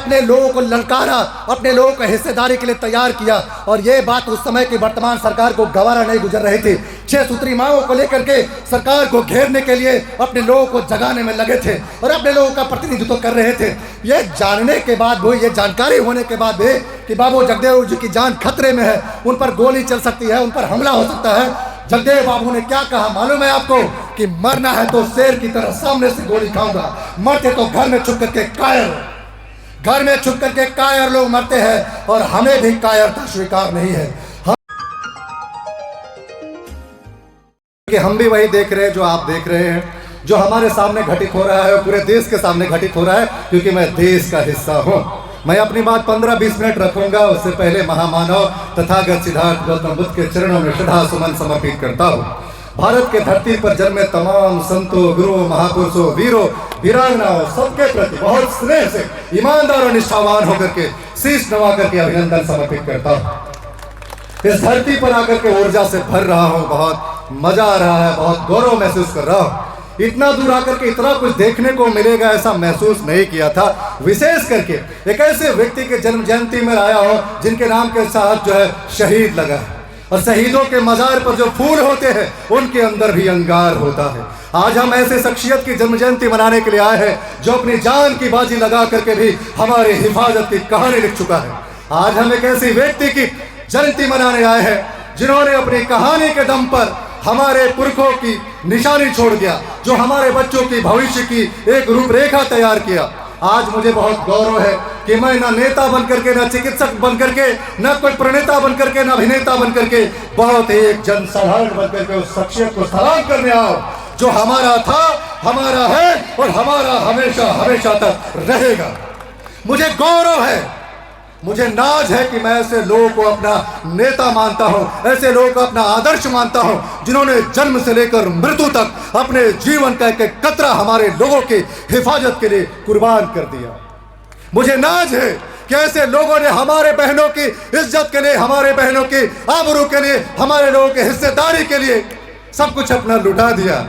अपने लोगों को ललकारा, अपने लोगों को हिस्सेदारी के लिए तैयार किया। और ये बात उस समय की वर्तमान सरकार को गवारा नहीं गुजर रही थी। 6 सूत्री मांगों को लेकर के सरकार को घेरने के लिए अपने लोगों को जगाने में लगे थे और अपने लोगों का प्रतिनिधित्व कर रहे थे। ये जानने के बाद भी, ये जानकारी होने के बाद भी कि बाबू जगदेव जी की जान खतरे में है, उन पर गोली चल सकती है, उन पर हमला हो सकता है, जगदेव बाबू ने क्या कहा मालूम है आपको? कि मरना है तो शेर की तरह सामने से गोली खाऊंगा, मरते तो घर में छुप करके कायर, घर में छुप करके कायर लोग मरते हैं और हमें भी कायरता स्वीकार नहीं है। हम भी वही देख रहे हैं जो आप देख रहे हैं, जो हमारे सामने घटित हो रहा है और पूरे देश के सामने घटित हो रहा है, क्योंकि मैं देश का हिस्सा हूं। मैं अपनी बात 15-20 मिनट रखूंगा, उससे पहले महामानव तथागत सिद्धार्थ गौतम बुद्ध के चरणों में श्रद्धा सुमन समर्पित करता हूँ। भारत के धरती पर जन्मे तमाम संतों, गुरुओं, महापुरुषों, वीरों, वीरांगनाओं सबके प्रति बहुत स्नेह से, ईमानदार और निष्ठावान होकर के शीश नवा करके अभिनंदन समर्पित करता हूँ। इस धरती पर आकर के ऊर्जा से भर रहा हूँ, बहुत मजा आ रहा है, बहुत गौरव महसूस कर रहा हूँ। इतना दूर आकर के इतना कुछ देखने को मिलेगा ऐसा महसूस नहीं किया था। विशेष करके एक ऐसे व्यक्ति के जन्म जयंती में आया हो जिनके नाम के साथ जो है शहीद लगा है, और शहीदों के मजार पर जो फूल होते हैं उनके अंदर भी अंगार होता है। आज हम ऐसे शख्सियत की जन्म जयंती मनाने के लिए आए हैं जो अपनी जान की बाजी लगा करके भी हमारी हिफाजत की कहानी लिख चुका है। आज हम एक ऐसे व्यक्ति की जयंती मनाने आए हैं जिन्होंने अपनी कहानी के दम पर हमारे पुरखों की निशानी छोड़ दिया, जो हमारे बच्चों की भविष्य की एक रूपरेखा तैयार किया। आज मुझे बहुत गौरव है कि मैं ना नेता बन करके, ना चिकित्सक बन करके, ना कोई प्रणेता बन करके, ना अभिनेता बन करके, बहुत एक जनसाधारण बन करके उस शख्सियत को सलाम करने आओ जो हमारा था, हमारा है और हमारा हमेशा हमेशा तक रहेगा। मुझे गौरव है, मुझे नाज है कि मैं ऐसे लोगों को अपना नेता मानता हूं, ऐसे लोगों को अपना आदर्श मानता हूं जिन्होंने जन्म से लेकर मृत्यु तक अपने जीवन का एक कतरा हमारे लोगों की हिफाजत के लिए कुर्बान कर दिया। मुझे नाज है कि ऐसे लोगों ने हमारे बहनों की इज्जत के लिए, हमारे बहनों की आबरू के लिए, हमारे लोगों की हिस्सेदारी के लिए सब कुछ अपना लुटा दिया।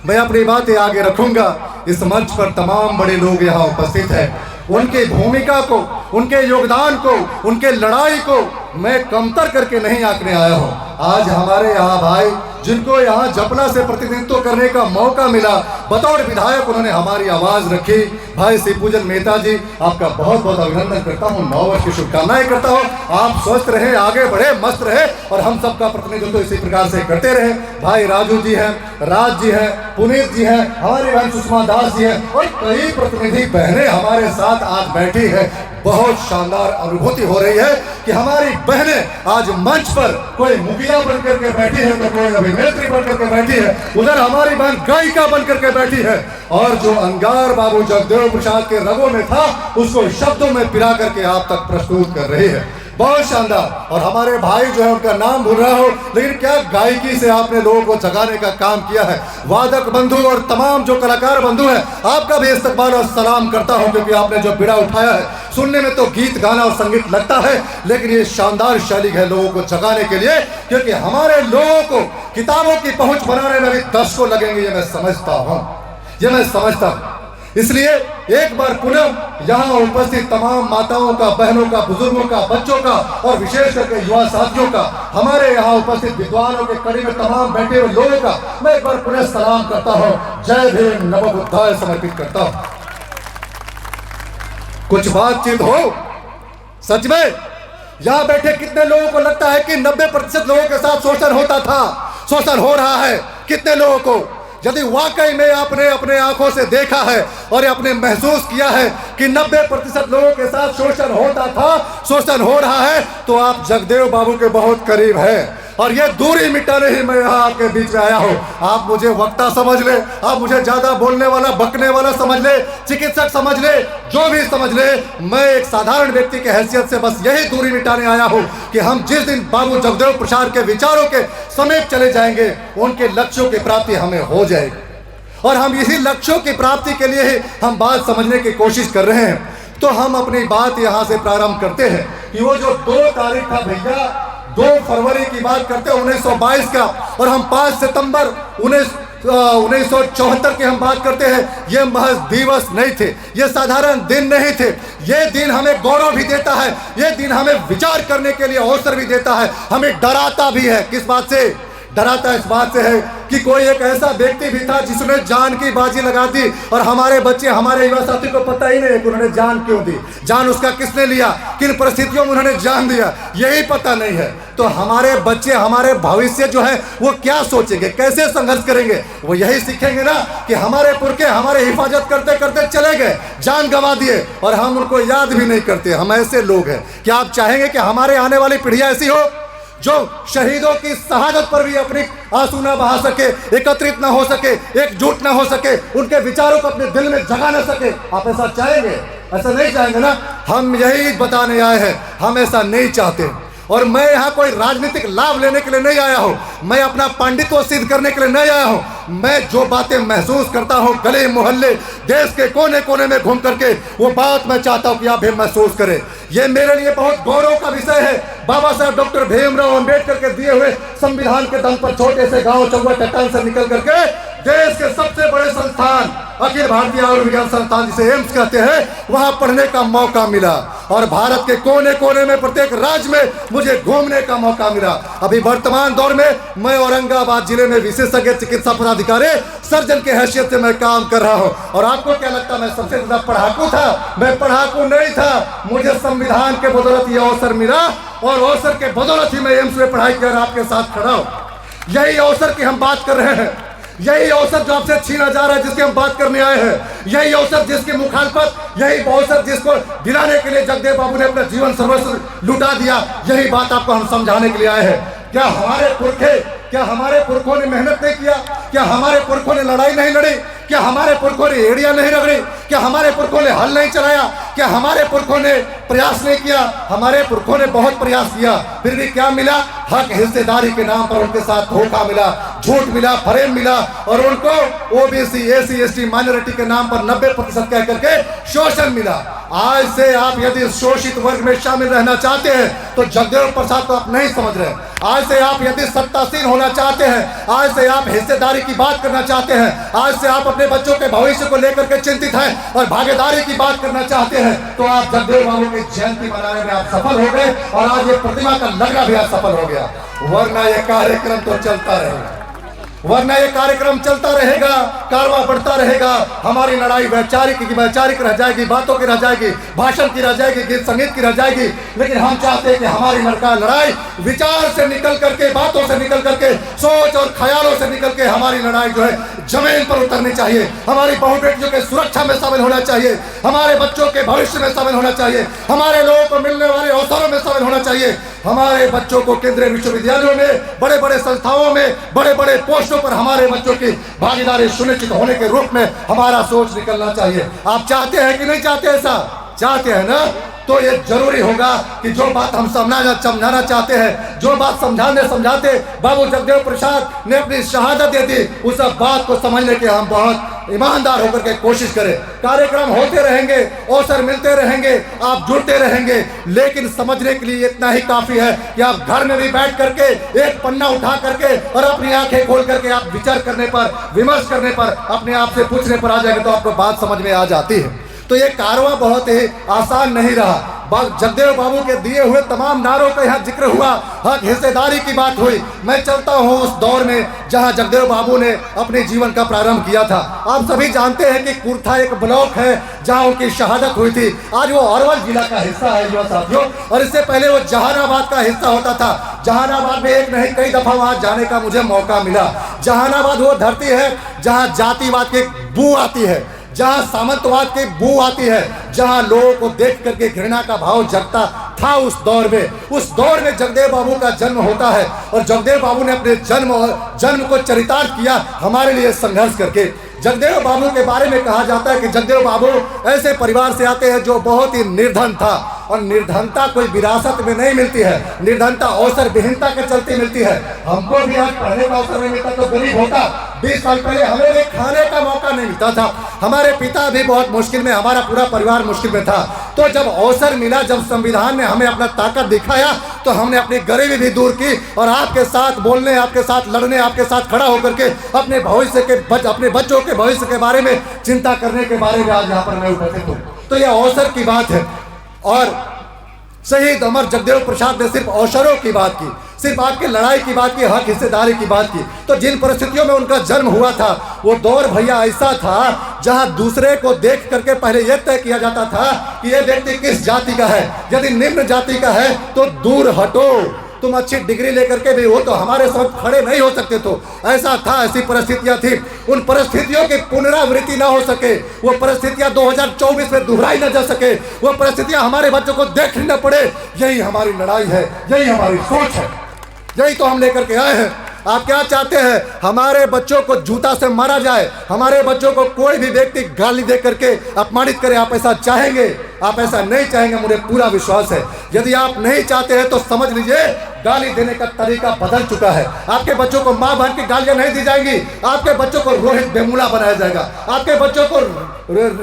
मैं अपनी बातें आगे रखूंगा। इस मंच पर तमाम बड़े लोग यहाँ उपस्थित हैं, उनकी भूमिका को, उनके योगदान को, उनके लड़ाई को मैं कमतर करके नहीं आंकने आया हूँ। आज हमारे यहाँ भाई जिनको यहाँ जपना से प्रतिनिधित्व करने का मौका मिला, बतौर विधायक उन्होंने हमारी आवाज रखी। भाई शिवपूजन मेहता जी, आपका बहुत बहुत अभिनंदन करता हूँ, नव वर्ष की शुभकामनाएं करता हूँ। आप स्वस्थ रहे, आगे बढ़े, मस्त रहे और हम सबका प्रतिनिधित्व इसी प्रकार से करते रहे। भाई राजू जी हैं, राज जी हैं, पुनीत जी हैं, हमारी बहन सुषमा दास जी हैं और कई प्रतिनिधि बहनें हमारे साथ आज बैठी है। बहुत शानदार अनुभूति हो रही है कि हमारी बहनें आज मंच पर कोई मुखिया बन करके बैठी है, तो कोई अभिनेत्री बन करके बैठी है, उधर हमारी बहन गायिका बन करके बैठी है, और जो अंगार बाबू जगदेव प्रसाद के रगों में था उसको शब्दों में पिला करके आप तक प्रस्तुत कर रही है। बहुत शानदार। और हमारे भाई जो है उनका नाम भूल रहा हो, लेकिन क्या गायकी से आपने लोगों को जगाने का काम किया है। वादक बंधु और तमाम जो कलाकार बंधु हैं, आपका भी इस्तकबाल और सलाम करता हूं, क्योंकि आपने जो बिड़ा उठाया है, सुनने में तो गीत गाना और संगीत लगता है, लेकिन ये शानदार शैली है लोगों को जगाने के लिए, क्योंकि हमारे लोगों को किताबों की पहुंच बनाने में भी दशकों लगेंगे, ये मैं समझता हूं, ये मैं समझता हूं। इसलिए एक बार पुनः यहाँ उपस्थित तमाम माताओं का, बहनों का, बुजुर्गों का, बच्चों का और विशेष करके युवा साथियों का, हमारे यहाँ उपस्थित विद्वानों के कड़ी में तमाम बैठे हुए लोगों का मैं एक बार पुनः सलाम करता हूँ। जय भीम, नमो बुद्धाय समर्पित करता हूँ। कुछ बातचीत हो। सच में यहाँ बैठे कितने लोगों को लगता है कि 90% लोगों के साथ शोषण होता था, शोषण हो रहा है? कितने लोगों को, यदि वाकई में आपने अपने आंखों से देखा है और आपने महसूस किया है कि 90% लोगों के साथ शोषण होता था, शोषण हो रहा है, तो आप जगदेव बाबू के बहुत करीब हैं। और ये दूरी मिटाने ही मैं यहाँ आपके बीच में आया हूँ। आप मुझे वक्ता समझ ले, आप मुझे ज्यादा बोलने वाला, बकने वाला समझ ले, चिकित्सक समझ ले, जो भी समझ ले, मैं एक साधारण व्यक्ति की हैसियत से बस यही दूरी मिटाने आया हूँ कि हम जिस दिन बाबू जगदेव प्रसाद के विचारों के समीप चले जाएंगे, उनके लक्ष्यों की प्राप्ति हमें हो जाएगी। और हम इसी लक्ष्यों की प्राप्ति के लिए ही हम बात समझने की कोशिश कर रहे हैं। तो हम अपनी बात यहाँ से प्रारंभ करते हैं कि वो जो 2 तारीख था भैया, 2 फरवरी की बात करते हैं 1922 का, और हम 5 सितंबर 1974 की हम बात करते हैं, ये महज दिवस नहीं थे, ये साधारण दिन नहीं थे। ये दिन हमें गौरव भी देता है, ये दिन हमें विचार करने के लिए अवसर भी देता है, हमें डराता भी है। किस बात से डराता? इस बात से है कि कोई एक ऐसा व्यक्ति भी था जिसने जान की बाजी लगा दी, और हमारे बच्चे, हमारे युवा साथी को पता ही नहीं है कि उन्होंने जान क्यों दी, जान उसका किसने लिया, किन परिस्थितियों में उन्होंने जान दिया, यही पता नहीं है। तो हमारे बच्चे, हमारे भविष्य जो है वो क्या सोचेंगे, कैसे संघर्ष करेंगे? वो यही सीखेंगे ना कि हमारे पुरखे हमारे हिफाजत करते करते चले गए, जान गंवा दिए, और हम उनको याद भी नहीं करते। हम ऐसे लोग हैं। क्या आप चाहेंगे कि हमारे आने वाली पीढ़ियां ऐसी हो जो शहीदों की शहादत पर भी अपनी आंसू ना बहा सके, एकत्रित ना हो सके, एकजुट ना हो सके, उनके विचारों को अपने दिल में जगा ना सके? आप ऐसा चाहेंगे? ऐसा नहीं चाहेंगे ना। हम यही बताने आए हैं, हम ऐसा नहीं चाहते। और मैं यहाँ कोई राजनीतिक लाभ लेने के लिए नहीं आया हूँ, मैं अपना पांडित्य सिद्ध करने के लिए नहीं आया हूँ। मैं जो बातें महसूस करता हूँ गले मोहल्ले देश के कोने कोने में घूम करके, वो बात मैं चाहता हूँ कि आप भी महसूस करें। ये मेरे लिए बहुत गौरव का विषय है। बाबा साहब डॉक्टर भीमराव अंबेडकर के दिए हुए संविधान के दम पर छोटे से गांव चौवा चट्टान से निकल करके देश के सबसे बड़े संस्थान अखिल भारतीय आयुर्विज्ञान संस्थान, जिसे एम्स कहते हैं, वहां पढ़ने का मौका मिला। और भारत के कोने कोने में प्रत्येक राज्य में मुझे घूमने का मौका मिला। अभी वर्तमान दौर में मैं औरंगाबाद जिले में विशेषज्ञ चिकित्सा पदाधिकारी सर्जन के हैसियत से मैं काम कर रहा हूँ। और आपको क्या लगता मैं सबसे ज्यादा पढ़ाकू था? मैं पढ़ाकू नहीं था। मुझे संविधान के बदौलत ये अवसर मिला, और अवसर के बदौलत ही मैं एम्स में पढ़ाई कर आपके साथ खड़ा हूँ। यही अवसर की हम बात कर रहे हैं, यही अवसर जो आपसे छीना जा रहा है, जिसकी हम बात करने आए हैं, यही अवसर जिसकी मुखालफत, यही अवसर जिसको दिलाने के लिए जगदेव बाबू ने अपना जीवन सर्वस्व लुटा दिया, यही बात आपको हम समझाने के लिए आए हैं। क्या हमारे पुरखे, क्या हमारे पुरखों ने मेहनत नहीं किया? क्या हमारे पुरखों ने लड़ाई नहीं लड़ी? क्या हमारे पुरखों ने एड़ियां नहीं रगड़ी? क्या हमारे पुरखों ने हल नहीं चलाया? क्या हमारे पुरखों ने प्रयास नहीं किया? हमारे पुरखों ने बहुत प्रयास किया, फिर भी क्या मिला? हक हिस्सेदारी के नाम पर उनके साथ धोखा मिला, झूठ मिला, फरेब मिला, और उनको ओबीसी, एसी, एसटी, माइनॉरिटी के नाम पर 90% कह करके शोषण मिला। आज से आप यदि शोषित वर्ग में शामिल रहना चाहते हैं तो जगदेव प्रसाद को आप नहीं समझ रहे। आज से आप यदि सत्तासीन होना चाहते हैं, आज से आप हिस्सेदारी की बात करना चाहते हैं, आज से आप अपने बच्चों के भविष्य को लेकर के चिंतित हैं और भागीदारी की बात करना चाहते हैं, तो आप जगदेव बाबू की जयंती मनाने में आप सफल हो गए, और आज ये प्रतिमा का लगना भी आप सफल हो गया। वरना ये कार्यक्रम तो चलता रहेगा, वरना ये कार्यक्रम चलता रहेगा, कारवां बढ़ता रहेगा। हमारी लड़ाई वैचारिक की वैचारिक रह जाएगी, बातों की रह जाएगी, भाषण की रह जाएगी, गीत संगीत की रह जाएगी। लेकिन हम चाहते हैं कि हमारी लड़ाई विचार से निकल करके, बातों से निकल करके, सोच और ख्यालों से निकल के हमारी लड़ाई जो है जमीन पर उतरनी चाहिए। हमारी बहु बेटियों के सुरक्षा में शामिल होना चाहिए, हमारे बच्चों के भविष्य में शामिल होना चाहिए, हमारे लोगों को मिलने वाले अवसरों में शामिल होना चाहिए। हमारे बच्चों को केंद्रीय विश्वविद्यालयों में, बड़े बड़े संस्थाओं में, बड़े बड़े पोस्टों पर हमारे बच्चों की भागीदारी सुनिश्चित होने के रूप में हमारा सोच निकलना चाहिए। आप चाहते हैं कि नहीं चाहते? ऐसा चाहते हैं ना? तो ये जरूरी होगा कि जो बात हम समझाना चाहते हैं, जो बात समझाते बाबू जगदेव प्रसाद ने अपनी शहादत दे दी, उस बात को समझने के हम बहुत ईमानदार होकर के कोशिश करें। कार्यक्रम होते रहेंगे, अवसर मिलते रहेंगे, आप जुड़ते रहेंगे, लेकिन समझने के लिए इतना ही काफी है कि आप घर में भी बैठ करके एक पन्ना उठा करके और अपनी आंखें खोल करके आप विचार करने पर, विमर्श करने पर, अपने आप से पूछने पर आ जाएगा, तो आपको बात समझ में आ जाती है। तो ये कारवां बहुत ही आसान नहीं रहा। जगदेव बाबू के दिए हुए तमाम नारों का यहाँ जिक्र हुआ, हक हिस्सेदारी की बात हुई। मैं चलता हूँ उस दौर में जहाँ जगदेव बाबू ने अपने जीवन का प्रारंभ किया था। आप सभी जानते हैं कि कुर्था एक ब्लॉक है जहाँ उनकी शहादत हुई थी। आज वो अरवल जिला का हिस्सा है युवा साथियों, और इससे पहले वो जहानाबाद का हिस्सा होता था। जहानाबाद में एक नहीं कई दफा वहाँ जाने का मुझे मौका मिला। जहानाबाद वो धरती है जहाँ जातिवाद की बू आती है, जहां सामंतवाद की बू आती है, जहां लोगों को देख करके घृणा का भाव जगता था। उस दौर में जगदेव बाबू का जन्म होता है, और जगदेव बाबू ने अपने जन्म को चरितार्थ किया हमारे लिए संघर्ष करके। जगदेव बाबू के बारे में कहा जाता है कि जगदेव बाबू ऐसे परिवार से आते हैं जो बहुत ही निर्धन था, और निर्धनता कोई विरासत में नहीं मिलती है, निर्धनता अवसर विहीनता के चलते मिलती है। हमको भी आज पढ़ने का अवसर नहीं मिलता तो गरीब होता। 20 साल पहले हमें भी खाने का मौका नहीं मिलता था, हमारे पिता भी बहुत मुश्किल में, हमारा पूरा परिवार मुश्किल में था। तो जब अवसर मिला, जब संविधान ने हमें अपना ताकत दिखाया, तो हमने अपनी गरीबी भी दूर की और आपके साथ बोलने, आपके साथ लड़ने, आपके साथ खड़ा होकर के अपने भविष्य के अपने बच्चों के भविष्य के बारे में चिंता करने के बारे में आज यहाँ पर मैं उपस्थित हूँ। तो यह अवसर की बात है। और शहीद अमर जगदेव प्रसाद ने सिर्फ अवसरों की बात की, सिर्फ आपकी लड़ाई की बात की, हक हिस्सेदारी की बात की। तो जिन परिस्थितियों में उनका जन्म हुआ था वो दौर भैया ऐसा था जहां दूसरे को देख करके पहले यह तय किया जाता था कि यह व्यक्ति किस जाति का है। यदि निम्न जाति का है तो दूर हटो, तुम अच्छी डिग्री लेकर के भी हो तो हमारे साथ खड़े नहीं हो सकते। तो ऐसा था, ऐसी परिस्थितियां थी। उन परिस्थितियों की पुनरावृत्ति ना हो सके, वो परिस्थितियां 2024 में दोहराई ना जा सके, वो परिस्थितियां हमारे बच्चों को देखनी न पड़े। यही हमारी लड़ाई है, यही हमारी सोच है, यही तो हम लेकर के आए हैं। आप क्या चाहते हैं? हमारे बच्चों को जूता से मारा जाए, हमारे बच्चों को कोई भी व्यक्ति गाली दे करके अपमानित करे? आप ऐसा चाहेंगे? आप ऐसा नहीं चाहेंगे, मुझे पूरा विश्वास है। यदि आप नहीं चाहते हैं तो समझ लीजिए गाली देने का तरीका बदल चुका है। आपके बच्चों को मां बहन की गालियां नहीं दी जाएंगी, आपके बच्चों को रोहित वेमुला बनाया जाएगा, आपके बच्चों को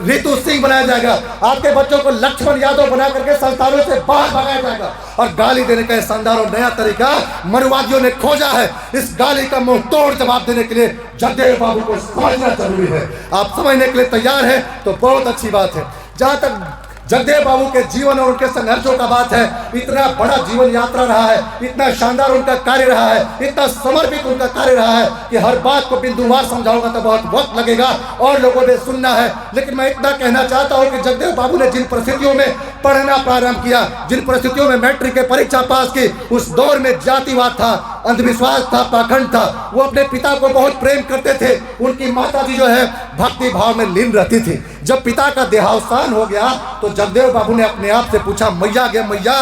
रितु सिंह बनाया जाएगा, आपके बच्चों को लक्ष्मण यादव बना करके संस्थानों से बाहर भगाया जाएगा। और गाली देने का शानदार और नया तरीका मनुवादियों ने खोजा है। इस गाली का मुंह तोड़ जवाब देने के लिए जगदेव बाबू को समझना जरूरी है। आप समझने के लिए तैयार हैं तो बहुत अच्छी बात है। जहां तक जगदेव बाबू के जीवन और उनके संघर्षों का बात है, इतना बड़ा जीवन यात्रा रहा है, इतना शानदार उनका कार्य रहा है, इतना समर्पित उनका कार्य रहा है कि हर बात को बिंदुवार समझाऊंगा तो बहुत वक्त लगेगा और लोगों ने सुनना है। लेकिन मैं इतना कहना चाहता हूं कि जगदेव बाबू ने जिन परिस्थितियों में पढ़ना प्रारंभ किया, जिन परिस्थितियों में मैट्रिक की परीक्षा पास की, उस दौर में जातिवाद था, अंधविश्वास था, पाखंड था। वो अपने पिता को बहुत प्रेम करते थे। उनकी माता जी जो है भक्ति भाव में लीन रहती थी। जब पिता का देहावसान हो गया तो जगदेव बाबू ने अपने आप से पूछा, मैया गे मैया,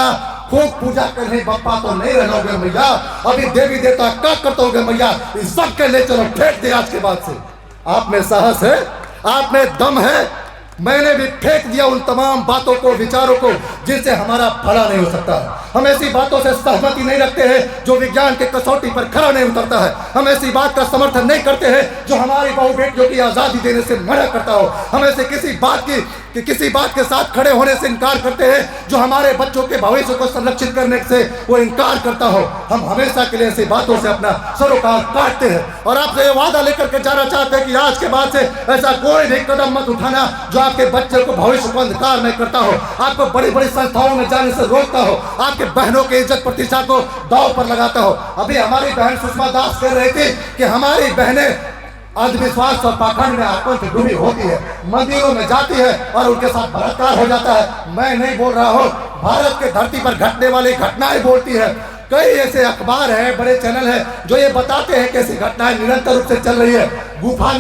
खूब पूजा करने बप्पा तो नहीं रहोगे मैया, अभी देवी देवता क्या करते होगे मैया, इज्जत के ले चलो, फेंक दे आज के बाद से। आप में साहस है, आप में दम है। मैंने भी फेंक दिया उन तमाम बातों को, विचारों को जिनसे हमारा भला नहीं हो सकता। हम ऐसी बातों से सहमति नहीं रखते हैं जो विज्ञान के कसौटी पर खरा नहीं उतरता है। हम ऐसी बात का समर्थन नहीं करते हैं जो हमारी बहू बेटियों की आज़ादी देने से मना करता हो। हम ऐसे किसी बात के साथ खड़े होने से इनकार करते हैं जो हमारे बच्चों के भविष्य को संरक्षित करने से वो इनकार करता हो। हम हमेशा के लिए ऐसी बातों से अपना सरोकार काटते हैं और आपसे ये वादा लेकर के जाना चाहते हैं कि आज के बाद से ऐसा कोई भी कदम मत उठाना जो आपके बच्चे को भविष्य को अंधकार में करता हो, आपको बड़ी बड़ी संस्थाओं में जाने से रोकता हो, आपके बहनों के इज्जत प्रतिष्ठा को दांव पर लगाता हो। अभी हमारी बहन सुषमा दास कह रही थी कि हमारी बहनें अंधविश्वास और पाखंड में आत्मा से डूबी होती है, मंदिरों में जाती है और उनके साथ बलात्कार हो जाता है। मैं नहीं बोल रहा हूँ, भारत के धरती पर घटने वाली घटनाएं बोलती है। कई ऐसे अखबार हैं, बड़े चैनल हैं जो ये बताते हैं कि ऐसी घटनाएं निरंतर रूप से चल रही है। गुफा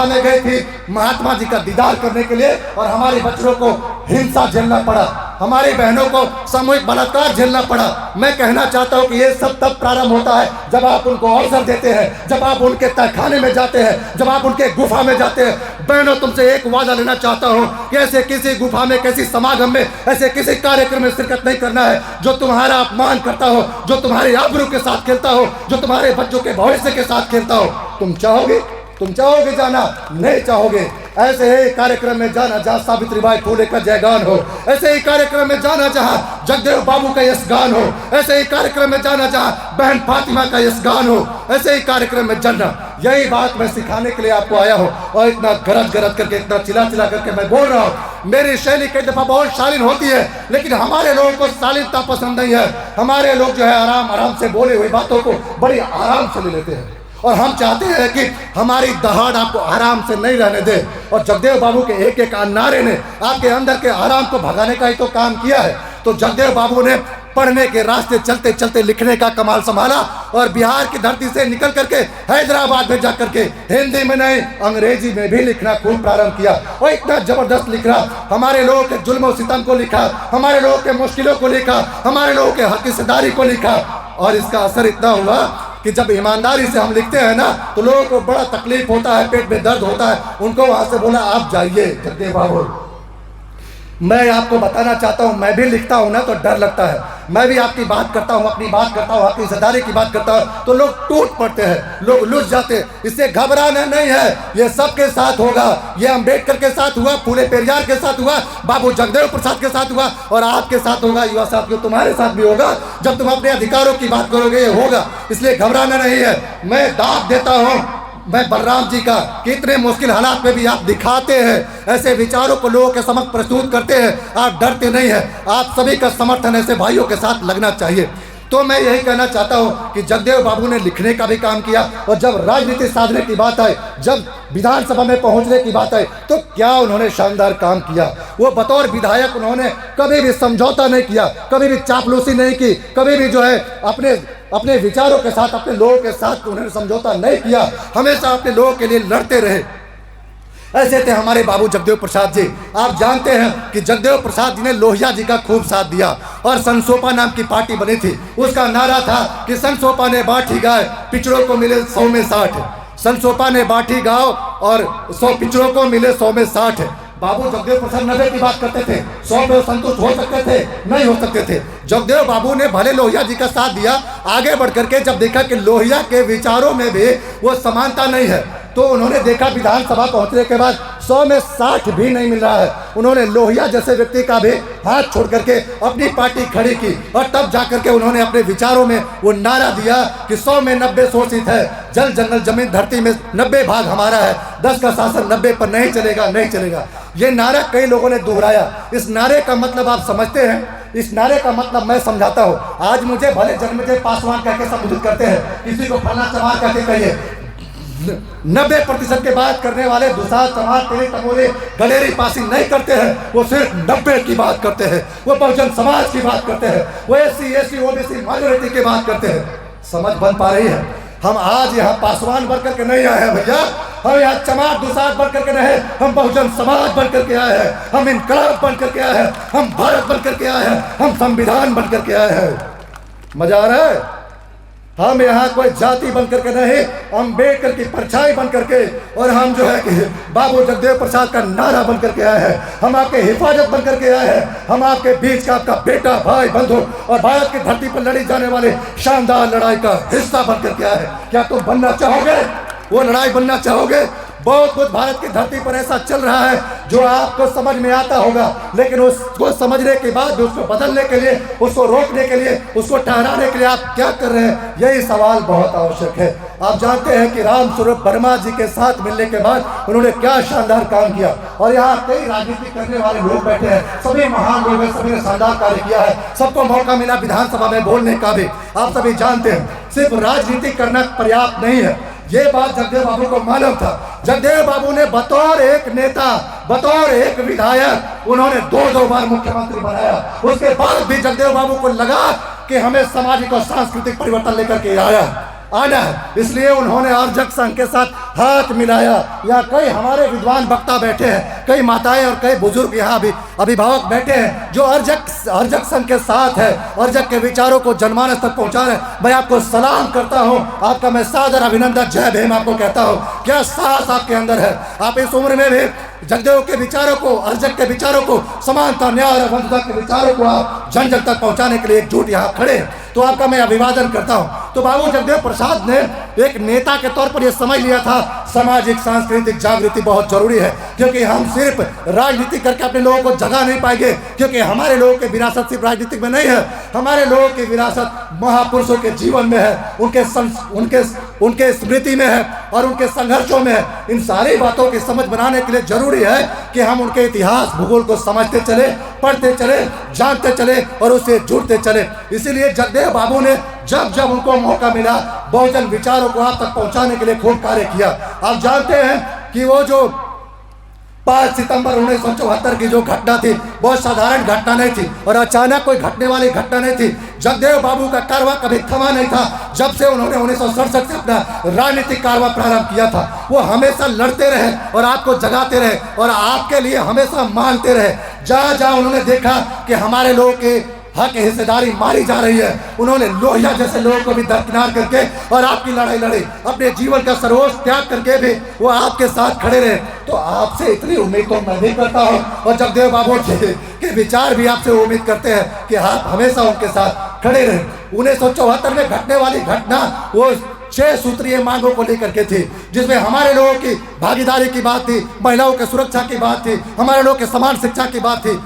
में गई थी महात्मा जी का दीदार करने के लिए और हमारे बच्चों को हिंसा झेलना पड़ा, हमारी बहनों को सामूहिक बलात्कार झेलना पड़ा। मैं कहना चाहता हूं कि ये सब तब प्रारंभ होता है जब आप उनको अवसर देते हैं, जब आप उनके तहखाने में जाते हैं, जब आप उनके गुफा में जाते हैं। बहनों, तुमसे एक वादा लेना चाहता हूं कि ऐसे किसी गुफा में, किसी समागम में, ऐसे किसी कार्यक्रम में शिरकत नहीं करना है जो तुम्हारा अपमान करता हो, जो तुम्हारे आबरू के साथ खेलता हो, जो तुम्हारे बच्चों के भविष्य के साथ खेलता हो। तुम चाहोगे जाना? नहीं चाहोगे। ऐसे ही कार्यक्रम में जाना जहाँ सावित्रीबाई फुले का जयगान हो, ऐसे ही कार्यक्रम में जाना जहाँ जगदेव बाबू का यश गान हो, ऐसे ही कार्यक्रम में जाना जहाँ बहन फातिमा का यश गान हो, ऐसे ही कार्यक्रम में जाना। यही बात मैं सिखाने के लिए आपको आया हूँ और इतना गरज करके, इतना चिल्ला करके मैं बोल रहा हूँ। मेरी शैली कई दफा बहुत शालीन होती है, लेकिन हमारे लोगों को शालीनता पसंद नहीं है। हमारे लोग जो है आराम से बोले हुई बातों को बड़ी आराम से ले लेते हैं और हम चाहते हैं कि हमारी दहाड़ आपको आराम से नहीं रहने दे। और जगदेव बाबू के एक एक नारे ने आपके अंदर के आराम को भगाने का ही तो काम किया है। तो जगदेव बाबू ने पढ़ने के रास्ते चलते चलते लिखने का कमाल संभाला और बिहार की धरती से निकल करके हैदराबाद में जाकर के हिंदी में नहीं अंग्रेजी में भी लिखना खूब प्रारंभ किया और इतना जबरदस्त लिखा। हमारे लोगों के जुल्म और सितम को लिखा, हमारे लोगों के मुश्किलों को लिखा, हमारे लोगों के हक हिस्सेदारी को लिखा। और इसका असर इतना हुआ कि जब ईमानदारी से हम लिखते हैं ना तो लोगों को बड़ा तकलीफ होता है, पेट में दर्द होता है। उनको वहां से बोला आप जाइए जगदेव बाबू, मैं आपको बताना चाहता हूँ, मैं भी लिखता हूँ ना तो डर लगता है। मैं भी आपकी बात करता हूँ, अपनी बात करता हूँ, आपकी इज्जतदारी की बात करता हूँ तो लोग टूट पड़ते हैं, लोग लुट जाते हैं। इससे घबराना नहीं है, ये सबके साथ होगा। ये अम्बेडकर के साथ हुआ, फूले पेरियार के साथ हुआ, बाबू जगदेव प्रसाद के साथ हुआ और आपके साथ होगा। युवा साथियों, तुम्हारे साथ भी होगा। जब तुम अपने अधिकारों की बात करोगे ये होगा, इसलिए घबराना नहीं है। मैं दाद देता हूँ मैं बलराम जी का कि इतने मुश्किल हालात में भी आप दिखाते हैं, ऐसे विचारों को लोगों के समक्ष प्रस्तुत करते हैं, आप डरते नहीं हैं। आप सभी का समर्थन ऐसे भाइयों के साथ लगना चाहिए। तो मैं यही कहना चाहता हूं कि जगदेव बाबू ने लिखने का भी काम किया और जब राजनीति साधने की बात आई, जब विधानसभा में पहुंचने की बात आई तो क्या उन्होंने शानदार काम किया। वो बतौर विधायक उन्होंने कभी भी समझौता नहीं किया, कभी भी चापलूसी नहीं की, कभी भी जो है अपने विचारों के साथ, अपने लोगों के साथ उन्होंने समझौता नहीं किया, हमेशा अपने लोगों के लिए लड़ते रहे। ऐसे थे हमारे बाबू जगदेव प्रसाद जी। आप जानते हैं कि जगदेव प्रसाद जी ने लोहिया जी का खूब साथ दिया और संसोपा नाम की पार्टी बनी थी। उसका नारा था कि संसोपा ने बांटी गाय, पिछड़ों को मिले 100 में 60। संसोपा ने बांटी गाँव और 100 पिछड़ों को मिले 100 में 60। बाबू जगदेव प्रसाद 90 की बात करते थे, 100 पे संतुष्ट हो सकते थे? नहीं हो सकते थे। जगदेव बाबू ने भले लोहिया जी का साथ दिया, आगे बढ़ करके जब देखा कि लोहिया के विचारों में भी वो समानता नहीं है तो उन्होंने देखा विधानसभा पहुंचने के बाद 100 में 60 भी नहीं मिल रहा है। उन्होंने लोहिया जैसे व्यक्ति का भी हाथ छोड़ करके अपनी पार्टी खड़ी की और तब जाकर के उन्होंने अपने विचारों में वो नारा दिया कि 100 में 90 शोषित है, जल जंगल जमीन धरती में 90 भाग हमारा है, 10 का शासन 90 पर नहीं चलेगा, नहीं चलेगा। ये नारा कई लोगों ने दोहराया। इस नारे का मतलब आप समझते हैं? इस नारे का मतलब मैं समझाता हूँ। आज मुझे भले जन्मजय पासवान कहकर संबोधित करते हैं, किसी को फला चमार कहते कहिए, 90% के बात करने वाले दुसाध चमार तेरे तमोले गलेरी पासी नहीं करते हैं। वो सिर्फ 90 की बात करते हैं, वो बहुजन समाज की बात करते हैं, वो SC ST OBC माइनॉरिटी की बात करते हैं। समझ बन पा रही है? हम आज यहाँ पासवान बन करके नहीं आए हैं भैया, हम यहाँ चमार दुसाध बन करके नहीं, हम बहुजन समाज बन करके आए हैं, हम इनकलाब बन करके आए हैं, हम भारत बन करके आए हैं, हम संविधान बन करके आए हैं। मजा आ रहा है? हम यहाँ कोई जाति बन करके नहीं, अम्बेडकर की परछाई बन करके और हम जो है कि बाबू जगदेव प्रसाद का नारा बन करके आए हैं। हम आपके हिफाजत बन करके आए हैं, हम आपके बीच का आपका बेटा, भाई, बंधु और भारत की धरती पर लड़ी जाने वाले शानदार लड़ाई का हिस्सा बन करके आए हैं। क्या तुम बनना चाहोगे? वो लड़ाई बनना चाहोगे? बहुत कुछ भारत की धरती पर ऐसा चल रहा है जो आपको समझ में आता होगा, लेकिन उसको समझने के बाद उसको बदलने के लिए, उसको रोकने के लिए, उसको ठहराने के लिए आप क्या कर रहे हैं, यही सवाल बहुत आवश्यक है। आप जानते हैं कि राम स्वरूप वर्मा जी के साथ मिलने के बाद उन्होंने क्या शानदार काम किया और यहाँ कई राजनीति करने वाले लोग बैठे हैं, सभी महान लोग हैं, सभी ने शानदार कार्य किया है, सबको मौका मिला विधानसभा में बोलने का भी। आप सभी जानते हैं सिर्फ राजनीति करना पर्याप्त नहीं है, ये बात जगदेव बाबू को मालूम था। जगदेव बाबू ने बतौर एक नेता, बतौर एक विधायक उन्होंने 2 बार मुख्यमंत्री बनाया। उसके बाद भी जगदेव बाबू को लगा कि हमें सामाजिक और सांस्कृतिक परिवर्तन लेकर के आना है, इसलिए उन्होंने अर्जक संघ के साथ हाथ मिलाया। यहाँ कई हमारे विद्वान वक्ता बैठे हैं, कई माताएं और कई बुजुर्ग यहाँ भी अभिभावक बैठे हैं जो अर्जक संघ के साथ है, अर्जक के विचारों को जनमानस तक पहुँचा रहे हैं। मैं आपको सलाम करता हूँ, आपका मैं सादर अभिनंदन, जय भीम आपको कहता हूँ। क्या साहस आपके अंदर है, आप इस उम्र में भी जगदेव के विचारों को, अर्जक के विचारों को, समानता, न्याय और बंधुता के विचारों को आप जन जन तक पहुंचाने के लिए एकजुट यहाँ खड़े हैं, तो आपका मैं अभिवादन करता हूं। तो बाबू जगदेव प्रसाद ने एक नेता के तौर पर यह समझ लिया था सामाजिक सांस्कृतिक जागृति बहुत जरूरी है, क्योंकि हम सिर्फ राजनीति करके अपने लोगों को जगा नहीं पाएंगे, क्योंकि हमारे लोगों की विरासत सिर्फ राजनीतिक में नहीं है, हमारे लोगों की विरासत महापुरुषों के जीवन में है, उनके स्मृति में है और उनके संघर्षों में है। इन सारी बातों की समझ बनाने के लिए जरूरी है कि हम उनके इतिहास भूगोल को समझते चले, पढ़ते चले, जानते चले और उससे जुड़ते चले। इसीलिए जगदेव बाबू ने जब जब उनको मौका मिला बहुजन विचारों को आप तक पहुंचाने के लिए खूब कार्य किया। आप जानते हैं कि वो जो 5 सितंबर 1974 की जो घटना थी बहुत साधारण घटना नहीं थी और अचानक कोई घटने वाली घटना नहीं थी। जगदेव बाबू का कारवां कभी थमा नहीं था। जब से उन्होंने 1967 से अपना राजनीतिक कारवां प्रारंभ किया था, वो हमेशा लड़ते रहे और आपको जगाते रहे और आपके लिए हमेशा मानते रहे। जहाँ जहाँ उन्होंने देखा कि हमारे लोगों के हक हिस्सेदारी मारी जा रही है। उन्होंने लोहिया जैसे लोगों को भी दरकिनार करके और आपकी लड़ाई लड़ी, अपने जीवन का सर्वोच्च त्याग करके भी वो आपके साथ खड़े रहे। तो आपसे इतनी उम्मीद तो मैं भी करता हूँ, और जगदेव बाबू जी के विचार भी आपसे उम्मीद करते हैं कि आप हमेशा उनके साथ खड़े रहे। 1974 में घटने वाली घटना वो 6 सूत्रीय मांगों को लेकर के थी, जिसमें हमारे लोगों की भागीदारी की बात थी, महिलाओं की सुरक्षा की बात थी, हमारे लोगों के समान शिक्षा की बात थी।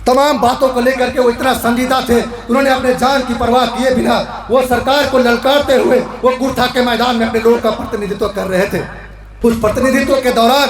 तमाम बातों को लेकर के वो इतना संजीदा थे, उन्होंने अपने जान की परवाह किए बिना वो सरकार को ललकारते हुए वो कुर्था के मैदान में अपने लोगों का प्रतिनिधित्व कर रहे थे। उस प्रतिनिधित्व के दौरान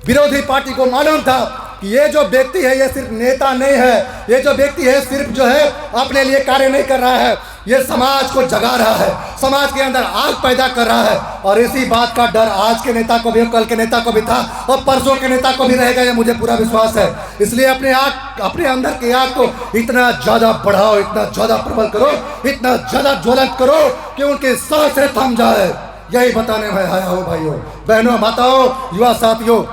विरोधी पार्टी को मालूम था कि ये जो व्यक्ति है ये सिर्फ नेता नहीं है, ये जो व्यक्ति है सिर्फ जो है अपने लिए कार्य नहीं कर रहा है, ये समाज को जगा रहा है, समाज के अंदर आग पैदा कर रहा है। और इसी बात का डर आज के नेता को भी, कल के नेता को भी था, और परसों के नेता को भी रहेगा, ये मुझे पूरा विश्वास है। इसलिए अपने अंदर की आग को इतना ज्यादा बढ़ाओ, इतना ज्यादा प्रबल करो, इतना ज्यादा ज्वलंत करो कि उनके सांसें थम जाए। यही बताने में आया हूँ भाइयों, बहनों, माताओं, युवा साथियों।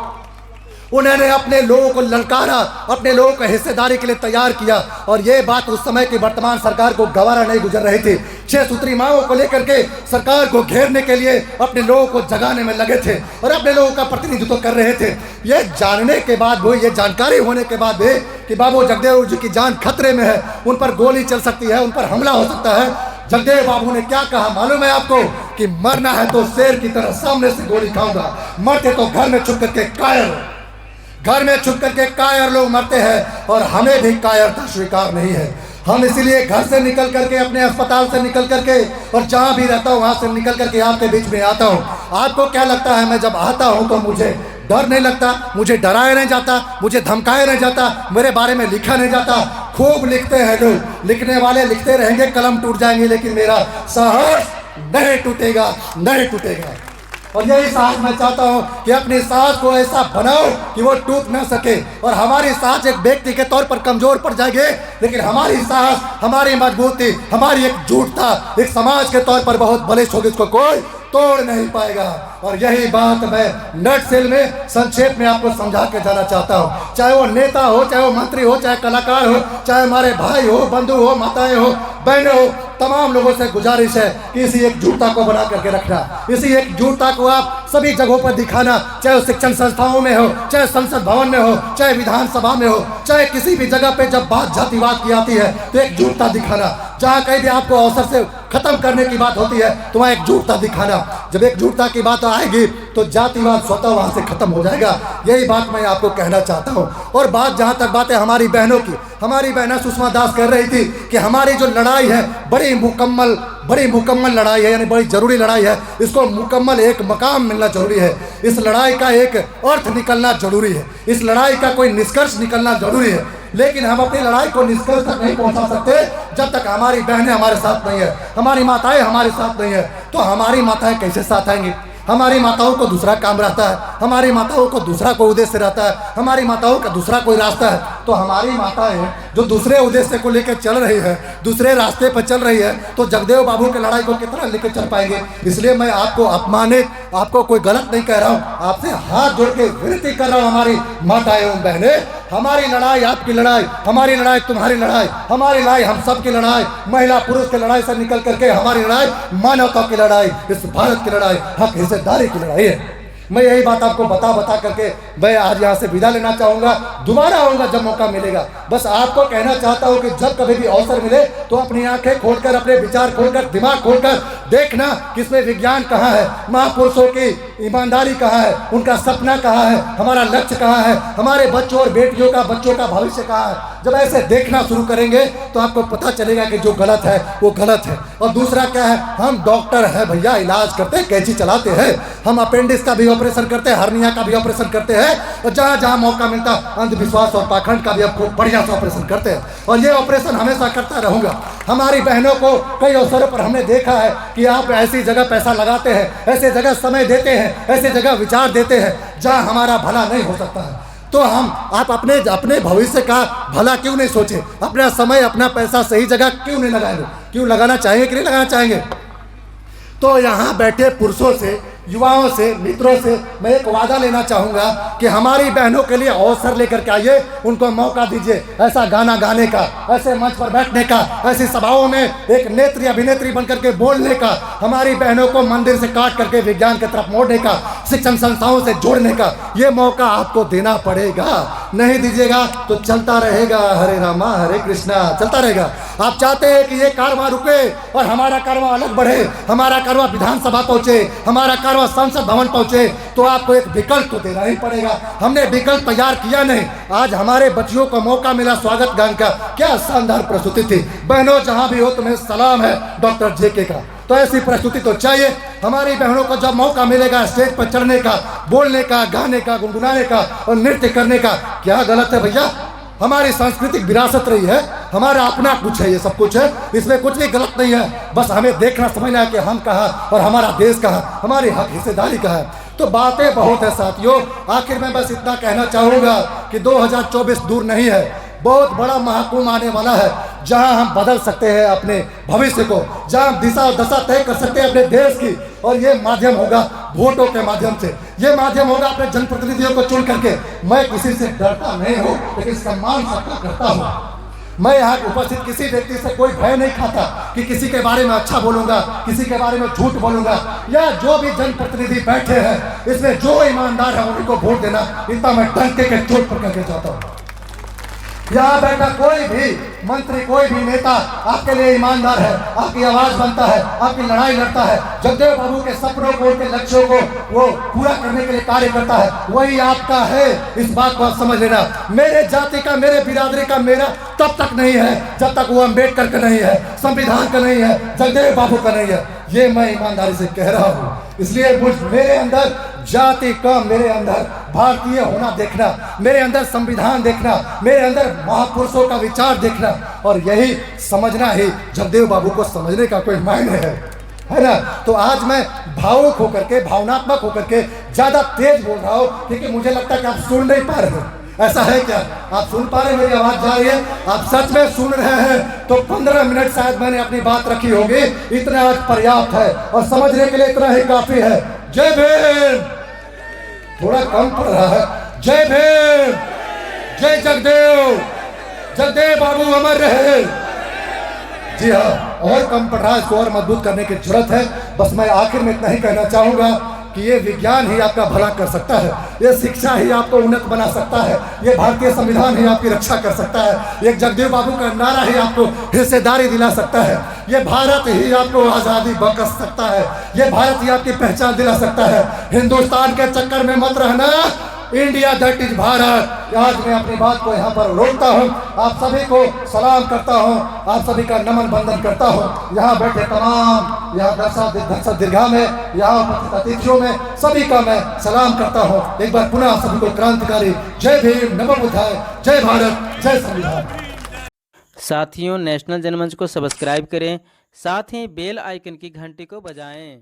उन्होंने अपने लोगों को ललकारा, अपने लोगों को हिस्सेदारी के लिए तैयार किया, और ये बात उस समय की वर्तमान सरकार को गवारा नहीं गुजर रही थी। 6 सूत्री मांगों को लेकर के सरकार को घेरने के लिए अपने लोगों को जगाने में लगे थे और अपने लोगों का प्रतिनिधित्व कर रहे थे। ये जानने के बाद भी, ये जानकारी होने के बाद भी कि बाबू जगदेव जी की जान खतरे में है, उन पर गोली चल सकती है, उन पर हमला हो सकता है, जगदेव बाबू ने क्या कहा मालूम है आपको? कि मरना है तो शेर की तरह सामने से गोली खाऊंगा, मरते तो घर में छुप करके कायर, घर में छुप करके कायर लोग मरते हैं, और हमें भी कायरता स्वीकार नहीं है। हम इसीलिए घर से निकल करके, अपने अस्पताल से निकल करके, और जहाँ भी रहता हूँ वहाँ से निकल करके आपके बीच में आता हूँ। आपको क्या लगता है मैं जब आता हूँ तो मुझे डर नहीं लगता? मुझे डराया नहीं जाता, मुझे धमकाया नहीं जाता, मेरे बारे में लिखा नहीं जाता। खूब लिखते हैं लोग, लिखने वाले लिखते रहेंगे, कलम टूट जाएंगे, लेकिन मेरा साहस नहीं टूटेगा, नहीं टूटेगा। और यही साहस मैं चाहता हूँ कि अपनी साहस को ऐसा बनाओ कि वो टूट ना सके। और हमारी साहस एक व्यक्ति के तौर पर कमजोर पड़ जाएगी, लेकिन हमारी साहस, हमारी मजबूती, हमारी एकजुटता एक समाज के तौर पर बहुत बलिष्ठ होगी, इसको कोई तोड़ नहीं पाएगा। और यही बात मैं नटसेल में संक्षेप में आपको समझा के जाना चाहता हूँ। चाहे वो नेता हो, चाहे वो मंत्री हो, चाहे कलाकार हो, चाहे हमारे भाई हो, बंधु हो, माताएं हो, बहनें हो, तमाम लोगों से गुजारिश है कि इसी एकजुटता को बना करके रखना, इसी एकजुटता को आप सभी जगहों पर दिखाना, चाहे वो शिक्षण संस्थाओं में हो, चाहे संसद भवन में हो, चाहे विधानसभा में हो, चाहे किसी भी जगह पे जब बात जातिवाद की आती है तो एकजुटता दिखाना। जहाँ कहीं भी आपको अवसर से खत्म करने की बात होती है तो वहाँ एकजुटता दिखाना। जब एकजुटता की बात आएगी तो जातिवाद स्वतः वहाँ से खत्म हो जाएगा। यही बात मैं आपको कहना चाहता हूँ। और बात जहाँ तक बात है हमारी बहनों की, हमारी बहना सुषमा दास कह रही थी कि हमारी जो लड़ाई है बड़ी मुकम्मल लड़ाई है, यानी बड़ी जरूरी लड़ाई है, इसको मुकम्मल एक मकाम मिलना जरूरी है, इस लड़ाई का एक अर्थ निकलना जरूरी है, इस लड़ाई का कोई निष्कर्ष निकलना जरूरी है। लेकिन हम अपनी लड़ाई को निष्कर्ष तक नहीं पहुंचा सकते जब तक हमारी बहनें हमारे साथ नहीं है, हमारी माताएं हमारे साथ नहीं है। तो हमारी माताएं कैसे साथ आएंगी? हमारी माताओं को दूसरा काम रहता है, हमारी माताओं को दूसरा कोई उद्देश्य रहता है, हमारी माताओं का दूसरा कोई रास्ता है। तो हमारी माताएं जो दूसरे उद्देश्य को लेकर चल रही है, दूसरे रास्ते पर चल रही है, तो जगदेव बाबू की लड़ाई को कितना लेकर चल पाएंगे? इसलिए मैं आपको अपमानित, आपको कोई गलत नहीं कह रहा हूँ, आपसे हाथ जोड़ के विनती कर रहा हूँ, हमारी माताएं एवं बहनें, हमारी लड़ाई आपकी लड़ाई, हमारी लड़ाई तुम्हारी लड़ाई, हमारी लड़ाई हम सब की लड़ाई, महिला पुरुष की लड़ाई से निकल करके हमारी लड़ाई मानवता की लड़ाई, इस भारत की लड़ाई, हक हिस्सेदारी की लड़ाई है। मैं यही बात आपको बता करके मैं आज यहाँ से विदा लेना चाहूँगा। दोबारा आऊँगा जब मौका मिलेगा। बस आपको कहना चाहता हूँ कि जब कभी भी अवसर मिले तो अपनी आंखें खोलकर, अपने विचार खोलकर, दिमाग खोलकर देखना कि इसमें विज्ञान कहाँ है, महापुरुषों की ईमानदारी कहाँ है, उनका सपना कहाँ है, हमारा लक्ष्य कहाँ है, हमारे बच्चों और बेटियों का, बच्चों का भविष्य कहाँ है। जब ऐसे देखना शुरू करेंगे तो आपको पता चलेगा कि जो गलत है वो गलत है। और दूसरा क्या है, हम डॉक्टर हैं भैया, इलाज करते हैं, कैंची चलाते हैं, हम अपेंडिक्स का भी ऑपरेशन करते हैं, हर्निया का भी ऑपरेशन करते हैं, और जहाँ जहाँ मौका मिलता अंधविश्वास और पाखंड का भी अब खूब बढ़िया से ऑपरेशन करते हैं। और ये ऑपरेशन हमेशा करता रहूँगा। हमारी बहनों को कई अवसरों पर हमने देखा है कि आप ऐसी जगह पैसा लगाते हैं, ऐसी जगह समय देते हैं, ऐसी जगह विचार देते हैं जहाँ हमारा भला नहीं हो सकता है। तो आप अपने भविष्य का भला क्यों नहीं सोचे? अपना समय, अपना पैसा सही जगह क्यों नहीं लगाएंगे? क्यों लगाना चाहेंगे कि नहीं लगाना चाहेंगे? तो यहाँ बैठे पुरुषों से युवाओं से, मित्रों से मैं एक वादा लेना चाहूँगा कि हमारी बहनों के लिए अवसर लेकर के आइए, उनको मौका दीजिए ऐसा गाना गाने का, ऐसे मंच पर बैठने का, ऐसी सभाओं में एक नेत्री अभिनेत्री बनकर के बोलने का, हमारी बहनों को मंदिर से काट करके विज्ञान की तरफ मोड़ने का, शिक्षण संस्थाओं से जोड़ने का, ये मौका आपको देना पड़ेगा। नहीं दीजिएगा तो चलता रहेगा हरे रामा हरे कृष्णा, चलता रहेगा। आप चाहते हैं कि ये कारवां रुके और हमारा कारवां अलग बढ़े, हमारा कारवां विधानसभा पहुंचे, हमारा कारवां संसद भवन पहुंचे, तो आपको एक विकल्प तो देना ही पड़ेगा। हमने विकल्प तैयार किया नहीं, आज हमारे बच्चियों को मौका मिला स्वागत गान का। क्या शानदार प्रस्तुति थी। बहनों जहां भी हो तुम्हें सलाम है डॉक्टर जेके का। तो ऐसी प्रस्तुति तो चाहिए। हमारी बहनों को जब मौका मिलेगा स्टेज पर चढ़ने का, बोलने का, गाने का, गुनगुनाने का और नृत्य करने का, क्या गलत है भैया? हमारी सांस्कृतिक विरासत रही है, हमारा अपना कुछ है, ये सब कुछ है, इसमें कुछ भी गलत नहीं है। बस हमें देखना समझना है कि हम कहाँ और हमारा देश कहाँ, हमारी हक हिस्सेदारी कहाँ है। तो बातें बहुत है साथियों। आखिर में बस इतना कहना चाहूँगा कि 2024 दूर नहीं है, बहुत बड़ा महाकुंभ आने वाला है, जहां हम बदल सकते हैं अपने भविष्य को, जहां हम दिशा और दशा तय कर सकते हैं अपने देश की। और ये माध्यम होगा वोटों के माध्यम से, ये माध्यम होगा अपने जनप्रतिनिधियों को चुन करके। मैं किसी से डरता नहीं हूँ, लेकिन सम्मान सबका करता हूँ। मैं यहाँ उपस्थित किसी व्यक्ति से कोई भय नहीं खाता कि किसी के बारे में अच्छा बोलूंगा, किसी के बारे में झूठ बोलूंगा। या जो भी जनप्रतिनिधि बैठे हैं, इसमें जो ईमानदार है उनको वोट देना, इतना मैं डंके के चोट पर करके जाता हूँ। यहाँ बैठा कोई भी मंत्री, कोई भी नेता आपके लिए ईमानदार है, आपकी आवाज बनता है, आपकी लड़ाई लड़ता है, जगदेव बाबू के सपनों को, उनके लक्ष्यों को वो पूरा करने के लिए कार्य करता है, वही आपका है। इस बात को आप समझ लेना। मेरे जाति का, मेरे बिरादरी का मेरा तब तक नहीं है जब तक वो अम्बेडकर का नहीं है, संविधान का नहीं है, जगदेव बाबू का नहीं है। ये मैं ईमानदारी से कह रहा हूँ। इसलिए मेरे अंदर जाति कम, मेरे अंदर भारतीय होना देखना, मेरे अंदर संविधान देखना, मेरे अंदर महापुरुषों का विचार देखना, और यही समझना ही जगदेव बाबू को समझने का कोई मायने है ना। तो आज मैं भावुक होकर के, भावनात्मक होकर के ज्यादा तेज बोल रहा हूँ, क्योंकि मुझे लगता है कि आप सुन नहीं पा रहे हैं। ऐसा है क्या? आप सुन पा रहे हैं? मेरी आवाज जा रही है? आप सच में सुन रहे हैं? तो 15 मिनट शायद मैंने अपनी बात रखी होगी, इतना आज पर्याप्त है और समझने के लिए इतना ही काफी है। जय भीम। थोड़ा कम पड़ रहा है। जय भीम, जय जगदेव, जगदेव बाबू अमर रहे। जी हाँ, और कम पड़ रहा है, इसको और मजबूत करने की जरूरत है। बस मैं आखिर में इतना ही कहना चाहूंगा कि ये विज्ञान ही आपका भला कर सकता है, ये शिक्षा ही आपको उन्नत बना सकता है, ये भारतीय संविधान ही आपकी रक्षा कर सकता है, एक जगदेव बाबू का नारा ही आपको हिस्सेदारी दिला सकता है, ये भारत ही आपको आज़ादी बख्श सकता है, ये भारत ही आपकी पहचान दिला सकता है। हिंदुस्तान के चक्कर में मत रहना, इंडिया दैट इज भारत। आज मैं अपनी बात को यहाँ पर रोकता हूँ। आप सभी को सलाम करता हूँ, आप सभी का नमन बंदन करता हूँ। यहाँ बैठे तमाम, यहाँ दर्शक दीर्घा में, यहाँ उपस्थित अतिथियों में, सभी का मैं सलाम करता हूँ। एक बार पुनः सभी को क्रांतिकारी जय भीम, नमो बुद्धाय, जय भारत, जय संविधान। साथियों, नेशनल जनमंच को सब्सक्राइब करें, साथ ही बेल आइकन की घंटी को बजाएं।